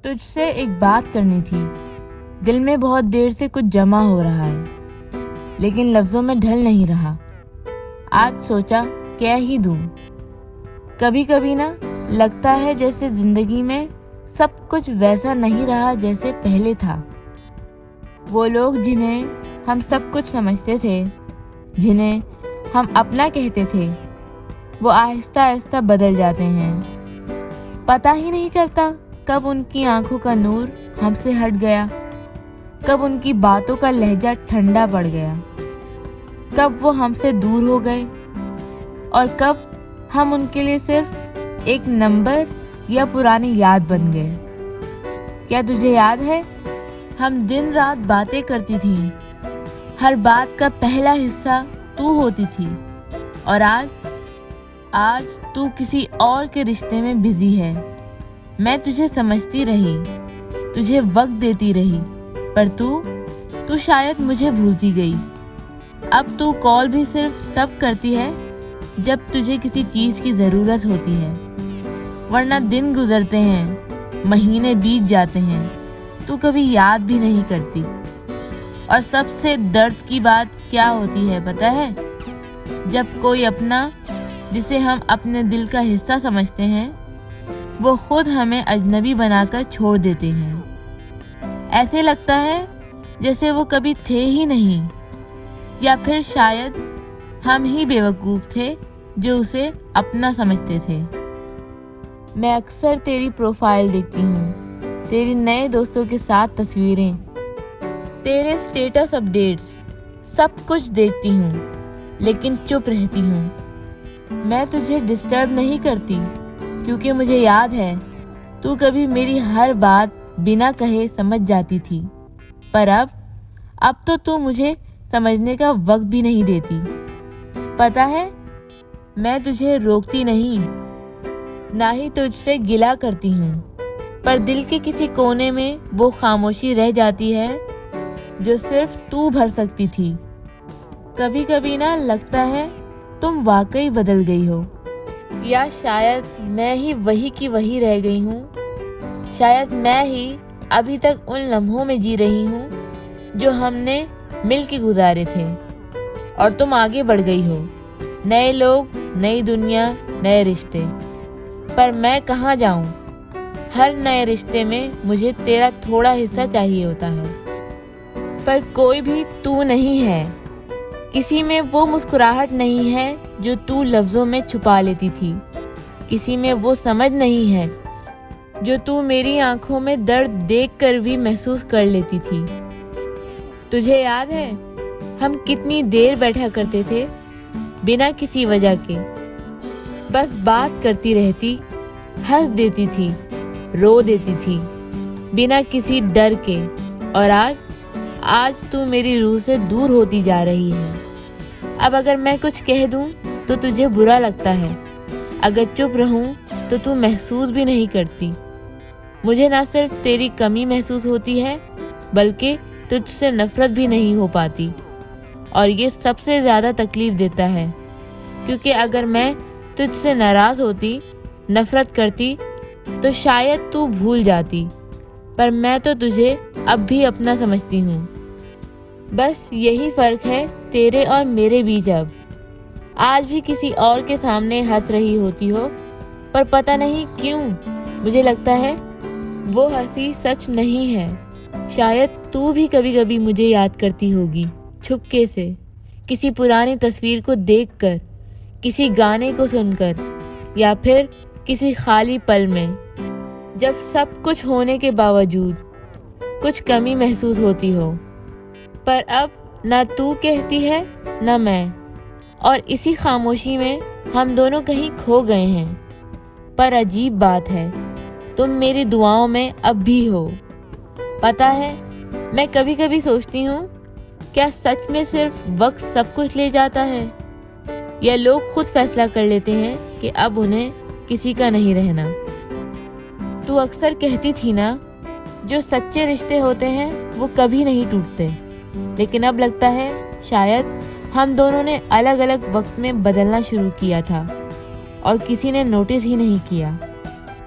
تجھ سے ایک بات کرنی تھی، دل میں بہت دیر سے کچھ جمع ہو رہا ہے لیکن لفظوں میں ڈھل نہیں رہا۔ آج سوچا کہہ ہی دوں۔ کبھی کبھی نا لگتا ہے جیسے زندگی میں سب کچھ ویسا نہیں رہا جیسے پہلے تھا۔ وہ لوگ جنہیں ہم سب کچھ سمجھتے تھے، جنہیں ہم اپنا کہتے تھے، وہ آہستہ آہستہ بدل جاتے ہیں۔ پتہ ہی نہیں چلتا کب ان کی آنکھوں کا نور ہم سے ہٹ گیا، کب ان کی باتوں کا لہجہ ٹھنڈا پڑ گیا، کب وہ ہم سے دور ہو گئے اور کب ہم ان کے لیے صرف ایک نمبر یا پرانی یاد بن گئے۔ کیا تجھے یاد ہے ہم دن رات باتیں کرتی تھیں، ہر بات کا پہلا حصہ تو ہوتی تھی، اور آج تو کسی اور کے رشتے میں بزی ہے۔ میں تجھے سمجھتی رہی، تجھے وقت دیتی رہی، پر تو شاید مجھے بھولتی گئی۔ اب تو کال بھی صرف تب کرتی ہے جب تجھے کسی چیز کی ضرورت ہوتی ہے، ورنہ دن گزرتے ہیں، مہینے بیت جاتے ہیں، تو کبھی یاد بھی نہیں کرتی۔ اور سب سے درد کی بات کیا ہوتی ہے پتہ ہے؟ جب کوئی اپنا جسے ہم اپنے دل کا حصہ سمجھتے ہیں، وہ خود ہمیں اجنبی بنا کر چھوڑ دیتے ہیں۔ ایسے لگتا ہے جیسے وہ کبھی تھے ہی نہیں، یا پھر شاید ہم ہی بیوقوف تھے جو اسے اپنا سمجھتے تھے۔ میں اکثر تیری پروفائل دیکھتی ہوں، تیری نئے دوستوں کے ساتھ تصویریں، تیرے سٹیٹس اپڈیٹس، سب کچھ دیکھتی ہوں، لیکن چپ رہتی ہوں۔ میں تجھے ڈسٹرب نہیں کرتی کیونکہ مجھے یاد ہے تو کبھی میری ہر بات بنا کہے سمجھ جاتی تھی، پر اب تو مجھے سمجھنے کا وقت بھی نہیں دیتی۔ پتہ ہے میں تجھے روکتی نہیں، نہ ہی تجھ سے گلہ کرتی ہوں، پر دل کے کسی کونے میں وہ خاموشی رہ جاتی ہے جو صرف تو بھر سکتی تھی۔ کبھی کبھی نا لگتا ہے تم واقعی بدل گئی ہو، یا شاید میں ہی وہی کی وہی رہ گئی ہوں۔ شاید میں ہی ابھی تک ان لمحوں میں جی رہی ہوں جو ہم نے مل کے گزارے تھے، اور تم آگے بڑھ گئی ہو، نئے لوگ، نئی دنیا، نئے رشتے۔ پر میں کہاں جاؤں؟ ہر نئے رشتے میں مجھے تیرا تھوڑا حصہ چاہیے ہوتا ہے، پر کوئی بھی تو نہیں ہے۔ کسی میں وہ مسکراہٹ نہیں ہے جو تو لفظوں میں چھپا لیتی تھی، کسی میں وہ سمجھ نہیں ہے جو تو میری آنکھوں میں درد دیکھ کر بھی محسوس کر لیتی تھی۔ تجھے یاد ہے ہم کتنی دیر بیٹھا کرتے تھے بنا کسی وجہ کے، بس بات کرتی رہتی، ہنس دیتی تھی، رو دیتی تھی، بنا کسی ڈر کے، اور آج تو میری روح سے دور ہوتی جا رہی ہے۔ اب اگر میں کچھ کہہ دوں تو تجھے برا لگتا ہے، اگر چپ رہوں تو تو محسوس بھی نہیں کرتی۔ مجھے نہ صرف تیری کمی محسوس ہوتی ہے بلکہ تجھ سے نفرت بھی نہیں ہو پاتی، اور یہ سب سے زیادہ تکلیف دیتا ہے، کیونکہ اگر میں تجھ سے ناراض ہوتی، نفرت کرتی، تو شاید تو بھول جاتی، پر میں تو تجھے اب بھی اپنا سمجھتی ہوں۔ بس یہی فرق ہے تیرے اور میرے بیچ۔ اب آج بھی کسی اور کے سامنے ہنس رہی ہوتی ہو، پر پتہ نہیں کیوں مجھے لگتا ہے وہ ہنسی سچ نہیں ہے۔ شاید تو بھی کبھی کبھی مجھے یاد کرتی ہوگی، چھپکے سے، کسی پرانی تصویر کو دیکھ کر، کسی گانے کو سن کر، یا پھر کسی خالی پل میں، جب سب کچھ ہونے کے باوجود کچھ کمی محسوس ہوتی ہو۔ پر اب نہ تو کہتی ہے نہ میں، اور اسی خاموشی میں ہم دونوں کہیں کھو گئے ہیں۔ پر عجیب بات ہے، تم میری دعاؤں میں اب بھی ہو۔ پتہ ہے میں کبھی کبھی سوچتی ہوں، کیا سچ میں صرف وقت سب کچھ لے جاتا ہے، یا لوگ خود فیصلہ کر لیتے ہیں کہ اب انہیں کسی کا نہیں رہنا؟ تو اکثر کہتی تھی نا، جو سچے رشتے ہوتے ہیں وہ کبھی نہیں ٹوٹتے، لیکن اب لگتا ہے شاید ہم دونوں نے الگ الگ وقت میں بدلنا شروع کیا تھا، اور کسی نے نوٹس ہی نہیں کیا۔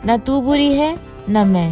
نہ تو بری ہے نہ میں،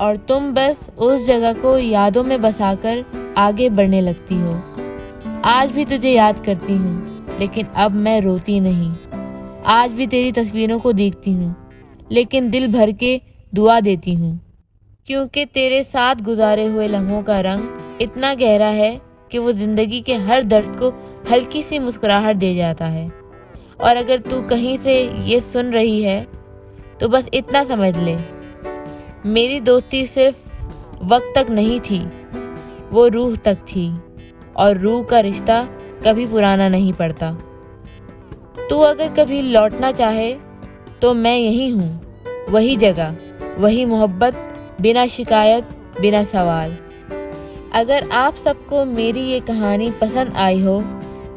اور تم بس اس جگہ کو یادوں میں بسا کر آگے بڑھنے لگتی ہو۔ آج بھی تجھے یاد کرتی ہوں، لیکن اب میں روتی نہیں۔ آج بھی تیری تصویروں کو دیکھتی ہوں، لیکن دل بھر کے دعا دیتی ہوں، کیونکہ تیرے ساتھ گزارے ہوئے لمحوں کا رنگ اتنا گہرا ہے کہ وہ زندگی کے ہر درد کو ہلکی سی مسکراہٹ دے جاتا ہے۔ اور اگر تو کہیں سے یہ سن رہی ہے تو بس اتنا سمجھ لے، میری دوستی صرف وقت تک نہیں تھی، وہ روح تک تھی، اور روح کا رشتہ کبھی پرانا نہیں پڑتا۔ تو اگر کبھی لوٹنا چاہے تو میں یہی ہوں، وہی جگہ، وہی محبت، بنا شکایت، بنا سوال۔ اگر آپ سب کو میری یہ کہانی پسند آئی ہو،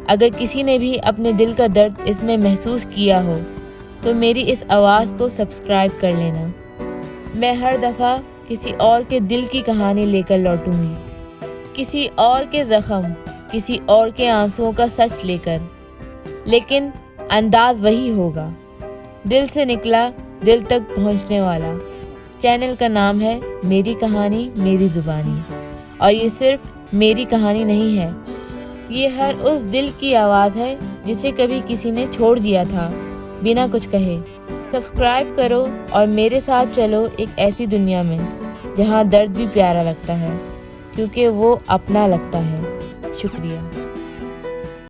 اگر کسی نے بھی اپنے دل کا درد اس میں محسوس کیا ہو، تو میری اس آواز کو سبسکرائب کر لینا۔ میں ہر دفعہ کسی اور کے دل کی کہانی لے کر لوٹوں گی، کسی اور کے زخم، کسی اور کے آنسوؤں کا سچ لے کر، لیکن انداز وہی ہوگا، دل سے نکلا دل تک پہنچنے والا۔ چینل کا نام ہے میری کہانی میری زبانی، اور یہ صرف میری کہانی نہیں ہے، یہ ہر اس دل کی آواز ہے جسے کبھی کسی نے چھوڑ دیا تھا بنا کچھ کہے۔ سبسکرائب کرو اور میرے ساتھ چلو ایک ایسی دنیا میں جہاں درد بھی پیارا لگتا ہے، کیونکہ وہ اپنا لگتا ہے۔ شکریہ۔